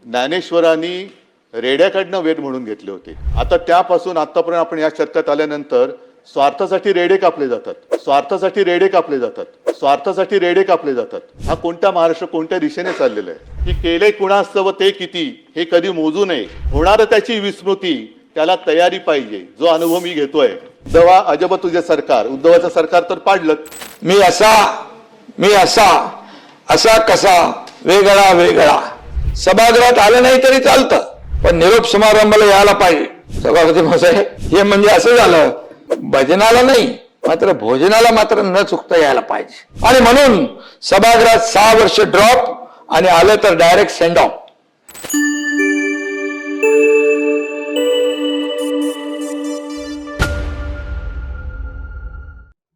ज्ञानेश्वरांनी रेड्याकडनं वेद म्हणून घेतले होते. आता त्यापासून आतापर्यंत आपण या शतकात आल्यानंतर स्वार्थासाठी रेडे कापले जातात, स्वार्थासाठी रेडे कापले जातात, स्वार्थासाठी रेडे कापले जातात. हा कोणत्या महाराष्ट्र कोणत्या दिशेने चाललेला आहे की केले कुणास्तव ते किती हे कधी मोजू नये. होणार त्याची विस्मृती, त्याला तयारी पाहिजे. जो अनुभव मी घेतोय, उद्धवा अजब तुझे सरकार, उद्धवाचं सरकार तर पाडलं. मी असा असा कसा वेगळा वेगळा. सभागृहात आलं नाही तरी चालतं, पण निरोप समारंभाला यायला पाहिजे. सभापती महोदय, हे म्हणजे असं झालं, भजनाला नाही मात्र भोजनाला मात्र न चुकता यायला पाहिजे. आणि म्हणून सभागृहात 6 वर्ष ड्रॉप आणि आलं तर डायरेक्ट सेंड ऑफ.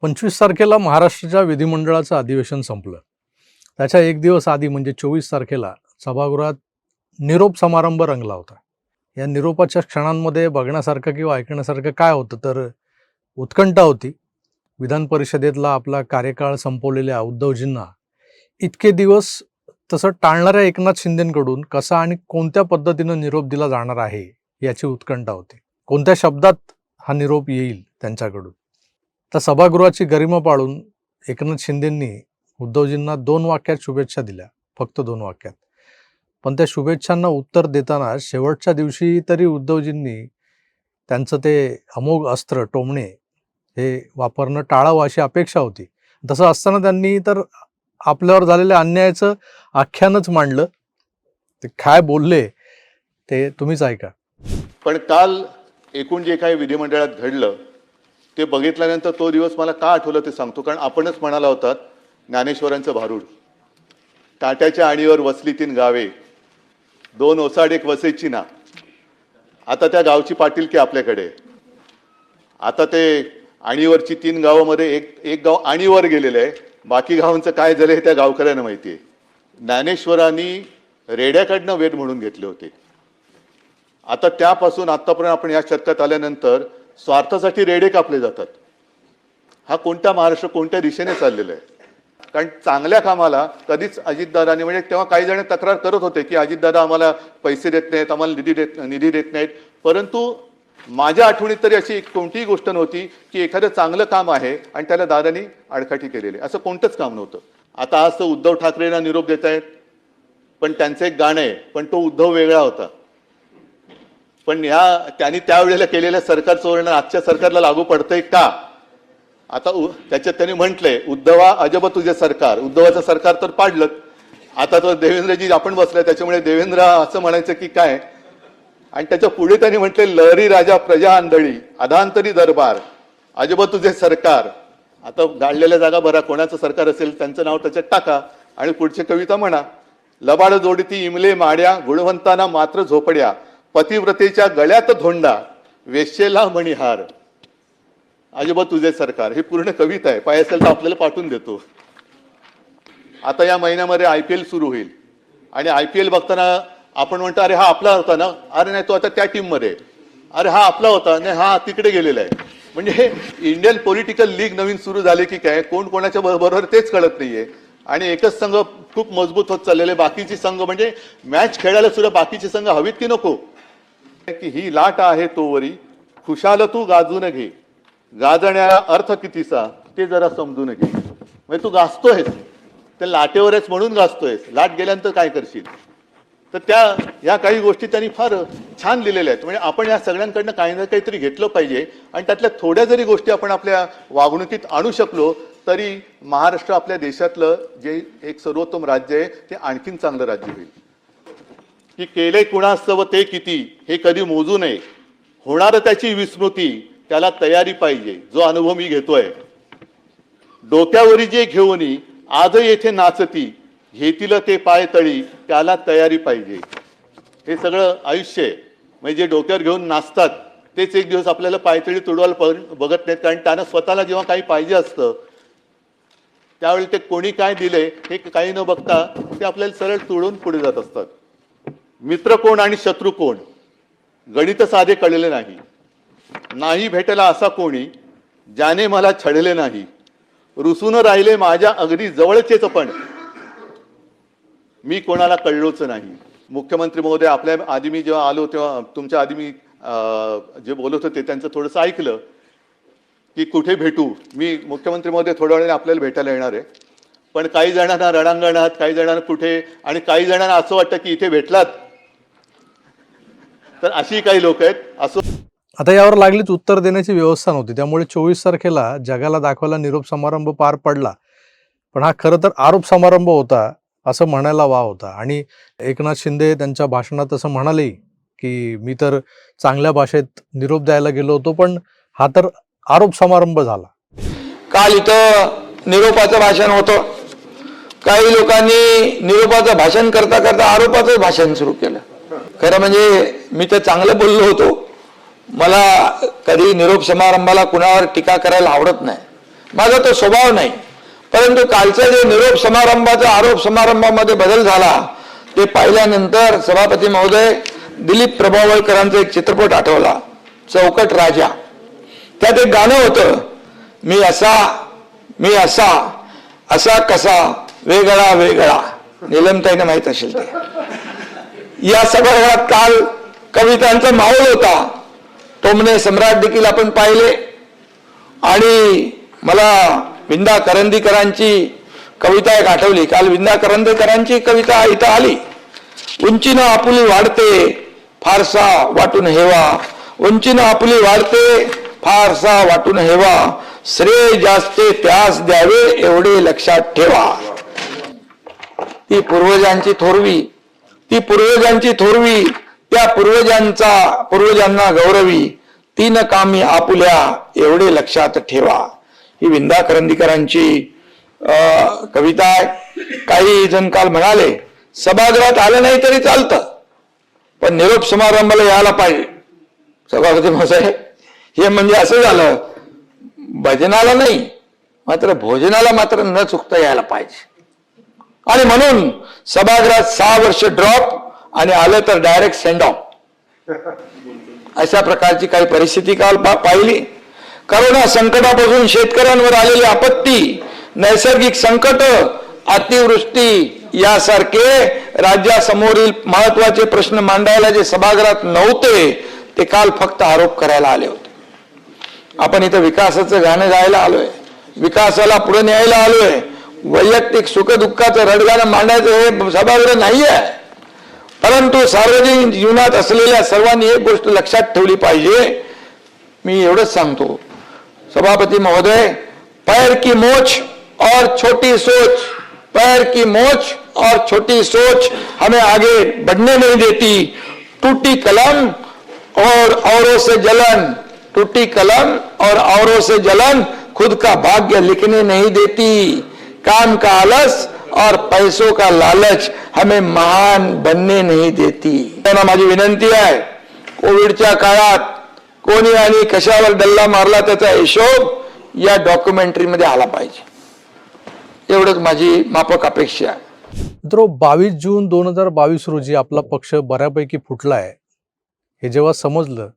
पंचवीस तारखेला महाराष्ट्राच्या विधिमंडळाचं अधिवेशन संपलं. त्याच्या एक दिवस आधी म्हणजे 24 तारखेला सभागृहात निरोप समारंभ रंगला होता. या निरोपाच्या क्षणांमध्ये बघण्यासारखं किंवा ऐकण्यासारखं काय होतं तर उत्कंठा होती. विधान परिषदेतला आपला कार्यकाळ संपवलेल्या उद्धवजींना इतके दिवस तसं टाळणाऱ्या एकनाथ शिंदेंकडून कसा आणि कोणत्या पद्धतीनं निरोप दिला जाणार आहे याची उत्कंठा होती. कोणत्या शब्दात हा निरोप येईल त्यांच्याकडून. तर सभागृहाची गरिमा पाळून एकनाथ शिंदेंनी उद्धवजींना 2 वाक्यात शुभेच्छा दिल्या, फक्त 2 वाक्यात. पण त्या शुभेच्छांना उत्तर देताना शेवटच्या दिवशी तरी उद्धवजींनी त्यांचं ते अमोघ अस्त्र टोमणे हे वापरणं टाळावं अशी अपेक्षा होती. तसं असताना त्यांनी तर आपल्यावर झालेल्या अन्यायाचं आख्यानच मांडलं. ते काय बोलले ते तुम्हीच ऐका. पण काल एकूण जे काही विधिमंडळात घडलं ते बघितल्यानंतर तो दिवस मला का आठवलं ते सांगतो. कारण आपणच म्हणाला होतात ज्ञानेश्वरांचं भारूड. काट्याच्या आणीवर वसली 3 गावे, 2 ओसाड 1 वसईची ना. आता त्या गावची पाटीलकी आपल्याकडे. आता ते आणीवरची 3 गावामध्ये एक गाव आणीवर गेलेलं आहे. बाकी गावांचं काय झालं हे त्या गावकऱ्यांना माहिती आहे. ज्ञानेश्वरांनी रेड्याकडनं वेद म्हणून घेतले होते. आता त्यापासून आतापर्यंत आपण या शतकात आल्यानंतर स्वार्थासाठी रेडे कापले जातात. हा कोणत्या महाराष्ट्र कोणत्या दिशेने चाललेला आहे. कारण चांगल्या कामाला कधीच अजितदादांनी, म्हणजे तेव्हा काही जण तक्रार करत होते की अजितदादा आम्हाला पैसे देत नाहीत, आम्हाला निधी देत नाहीत. परंतु माझ्या आठवणीत तरी अशी कोणतीही गोष्ट नव्हती की एखादं चांगलं काम आहे आणि त्याला दादांनी आडकाठी केलेली, असं कोणतंच काम नव्हतं. आता आज तर उद्धव ठाकरेंना निरोप देत आहेत, पण त्यांचं एक गाणं आहे, पण तो उद्धव वेगळा होता. पण त्यांनी त्यावेळेला केलेल्या सरकारचं वर्णन आजच्या सरकारला लागू पडतंय का? आता त्याच्यात त्यांनी म्हटलंय उद्धवा अजब तुझे सरकार, उद्धवाचं सरकार तर पाडलं. आता तर देवेंद्रजी आपण बसलाय त्याच्यामुळे देवेंद्र असं म्हणायचं की काय. आणि त्याच्या पुढे त्यांनी म्हटले लहरी राजा प्रजा आंधळी अधांतरी दरबार अजब तुझे सरकार. आता गाळलेल्या जागा भरा, कोणाचं सरकार असेल त्यांचं नाव त्याच्यात टाका आणि पुढची कविता म्हणा. लबाड जोडती इमले माड्या गुणवंताना मात्र झोपड्या, पतिव्रतेच्या गळ्यात धोंडा वेश्येला मणिहार अजब तुझे सरकार. ही पूर्ण कविता आहे. पाय असेल तर आपल्याला पाठवून देतो. आता या महिन्यामध्ये IPL सुरू होईल आणि IPL बघताना आपण म्हणतो अरे हा आपला होता ना, अरे नाही तो आता त्या टीम मध्ये, अरे हा आपला होता नाही हा तिकडे गेलेला आहे. म्हणजे इंडियन पॉलिटिकल लीग नवीन सुरू झाले की काय, कोण कोणाच्या बरोबर तेच कळत नाहीये. आणि एकच संघ खूप मजबूत होत चाललेले, बाकीची संघ म्हणजे मॅच खेळायला सुद्धा बाकीचे संघ हवीत की नको. की ही लाट आहे तोवरी खुशाल तू गाजून घे, गाजण्याला अर्थ कितीसा ते जरा समजून घे. म्हणजे तू गाजतोयस त्या लाटेवरच म्हणून गाजतोयस, लाट गेल्यानंतर काय करशील. तर या काही गोष्टी त्यांनी फार छान लिहिलेल्या आहेत. म्हणजे आपण या सगळ्यांकडनं काही ना काहीतरी घेतलं पाहिजे आणि त्यातल्या थोड्या जरी गोष्टी आपण आपल्या वागणुकीत आणू शकलो तरी महाराष्ट्र आपल्या देशातलं जे एक सर्वोत्तम राज्य आहे ते आणखीन चांगलं राज्य होईल. की केले कुणास्तव ते किती हे कधी मोजू नये. होणार त्याची विस्मृती, त्याला तयारी पाहिजे. जो अनुभव मी घेतोय, डोक्यावरी जे घेऊनी आज येथे नाचती, घेतील ते पाय तळी त्याला तयारी पाहिजे. हे सगळं आयुष्य आहे. म्हणजे जे डोक्यावर घेऊन नाचतात तेच एक दिवस आपल्याला पायतळी तुडवायला बघत नाहीत. कारण त्यांना स्वतःला जेव्हा काही पाहिजे असतं त्यावेळी ते कोणी काय दिले हे काही न बघता ते आपल्याला सरळ तुडवून पुढे जात असतात. मित्र कोण आणि शत्रू कोण गणित साधे कळले नाही. नाही भेटला असा कोणी ज्याने मला छळले नाही. रुसून राहिले माझ्या अगदी जवळचेच पण मी कोणाला कळलोच नाही. मुख्यमंत्री महोदय आपल्या आधी मी जेव्हा आलो तेव्हा तुमच्या आधी मी जे बोलत होते त्यांचं थोडंसं ऐकलं की कुठे भेटू. मी मुख्यमंत्री महोदय थोड्या वेळाने आपल्याला भेटायला येणार आहे, पण काही जणांना रणांगणात, काही जणांना कुठे, आणि काही जणांना असं वाटतं की इथे भेटलात. तर अशी काही लोक आहेत. असं आता यावर लागलीच उत्तर देण्याची व्यवस्था नव्हती, त्यामुळे 24 तारखेला जगाला दाखवायला निरोप समारंभ पार पडला. पण हा खरं तर आरोप समारंभ होता असं म्हणायला वाव होता. आणि एकनाथ शिंदे त्यांच्या भाषणात असं म्हणाले की मी तर चांगल्या भाषेत निरोप द्यायला गेलो होतो, पण हा तर आरोप समारंभ झाला. काल इथं निरोपाचं भाषण होतं. काही लोकांनी निरोपाचं भाषण करता करता आरोपाचं भाषण सुरू केलं. खरं म्हणजे मी तर चांगलं बोललो होतो. मला कधी निरोप समारंभाला कुणावर टीका करायला आवडत नाही, माझा तो स्वभाव नाही. परंतु कालचं जे निरोप समारंभाचा आरोप समारंभामध्ये बदल झाला ते पाहिल्यानंतर सभापती महोदय, दिलीप प्रभावळकरांचा एक चित्रपट आठवला, चौकट राजा. त्यात एक गाणं होतं, मी असा असा कसा वेगळा वेगळा. नीलमताईने माहित असेल ते. या सभागृहात काल कवितांचा माहोल होता. टोमणे सम्राट देखील आपण पाहिले. आणि मला विंदा करंदीकरांची कविता एक आठवली. काल विंदा करंदीकरांची कविता इथं आली. उंचीनं आपुली वाढते फारसा वाटून हेवा, उंचीनं आपुली वाढते फारसा वाटून हेवा, श्रेय जास्ते त्यास द्यावे एवढे लक्षात ठेवा. ती पूर्वजांची थोरवी, ती पूर्वजांची थोरवी, त्या पूर्वजांना गौरवी, तीन कामी आपुल्या एवढे लक्षात ठेवा. ही विंदा करंदीकरांची कविता आहे. काही जण काल म्हणाले सभागृहात आलं नाही तरी चालतं, पण निरोप समारंभाला यायला पाहिजे. सभापती महोदय, हे म्हणजे असं झालं, भजनाला नाही मात्र भोजनाला मात्र न चुकता यायला पाहिजे. आणि म्हणून सभागृहात 6 वर्ष ड्रॉप आणि आलं तर डायरेक्ट सेंड ऑफ, अशा प्रकारची काही परिस्थिती काल पाहिली. करोना संकटापासून शेतकऱ्यांवर आलेली आपत्ती, नैसर्गिक संकट, अतिवृष्टी यासारखे राज्यासमोरील महत्वाचे प्रश्न मांडायला जे सभागृहात नव्हते ते काल फक्त आरोप करायला आले होते. आपण इथं विकासाचं गाणं गायला आलोय, विकासाला पुढे न्यायला आलोय. वैयक्तिक सुखदुःखाचं रडगाणं मांडायचं हे सभागृह नाही आहे. परंतु सार्वजनिक जीवनात असलेल्या सर्वांनी एक गोष्ट लक्षात ठेवली पाहिजे. मी एवढंच सांगतो सभापती महोदय, पैर की मोच और छोटी सोच, पैर की मोच और छोटी सोच हमें आगे बढ़ने नहीं देती. टूटी कलम और औरों से जलन, टूटी कलम और औरों से जलन खुद का भाग्य लिखने नहीं देती. काम का आलस और पैसों का लालच हमें महान बनने नहीं देती. माझी विनंती आहे, कोविडच्या काळात कोणी आणि कशावर डल्ला मारला त्याचा हिशोब या डॉक्युमेंटरीमध्ये आला पाहिजे, एवढंच माझी माफक अपेक्षा आहे. मित्रो, 22 जून 2022 रोजी आपला पक्ष बऱ्यापैकी फुटलाय हे जेव्हा समजलं,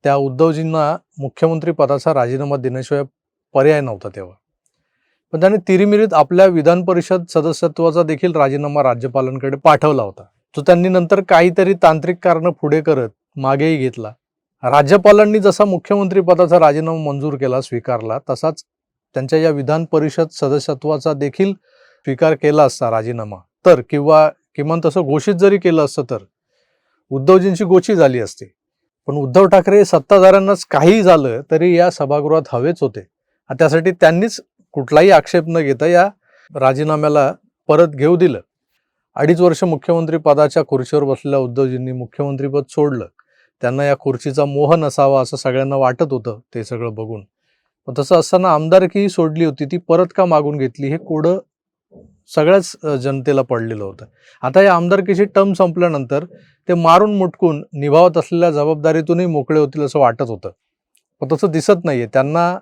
त्या उद्धवजींना मुख्यमंत्री पदाचा राजीनामा देण्याशिवाय पर्याय नव्हता तेव्हा. पण त्यांनी तिरीमिरीत आपल्या विधान परिषद सदस्यत्वाचा देखील राजीनामा राज्यपालांकडे पाठवला होता, जो त्यांनी नंतर काहीतरी तांत्रिक कारणं पुढे करत मागेही घेतला. राज्यपालांनी जसा मुख्यमंत्री पदाचा राजीनामा मंजूर केला, स्वीकारला, तसाच त्यांच्या या विधान परिषद सदस्यत्वाचा देखील स्वीकार केला असता राजीनामा तर, किंवा किमान तसं घोषित जरी केलं असतं तर उद्धवजींची गोची झाली असती. पण उद्धव ठाकरे सत्ताधाऱ्यांनाच काही झालं तरी या सभागृहात हवेच होते. त्यासाठी त्यांनीच कुठलाही आक्षेप न घेता या राजीनाम्याला परत घेऊ दिलं. 2.5 वर्ष मुख्यमंत्री पदाच्या खुर्चीवर बसलेल्या उद्धवजींनी मुख्यमंत्रीपद सोडलं. त्यांना या खुर्चीचा मोह नसावा असं सगळ्यांना वाटत होतं ते सगळं बघून. पण तसं असताना आमदारकीही सोडली होती, ती परत का मागून घेतली हे कोडं सगळ्याच जनतेला पडलेलं होतं. आता या आमदारकीची टर्म संपल्यानंतर ते मारून मुटकून निभावत असलेल्या जबाबदारीतूनही मोकळे होतील असं वाटत होतं. पण तसं दिसत नाहीये. त्यांना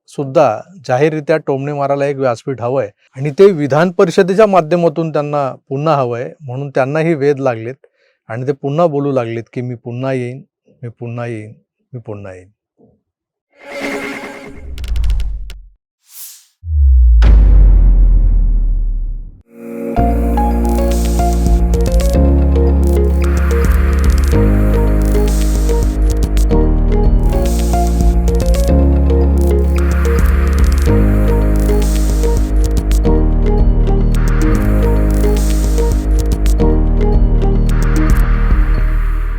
सुद्धा जाहीररित्या टोमणे मारायला एक व्यासपीठ हवंय आणि ते विधान परिषदेच्या माध्यमातून त्यांना पुन्हा हवंय. म्हणून त्यांनाही वेध लागलेत आणि ते पुन्हा बोलू लागलेत की मी पुन्हा येईन, मी पुन्हा येईन, मी पुन्हा येईन.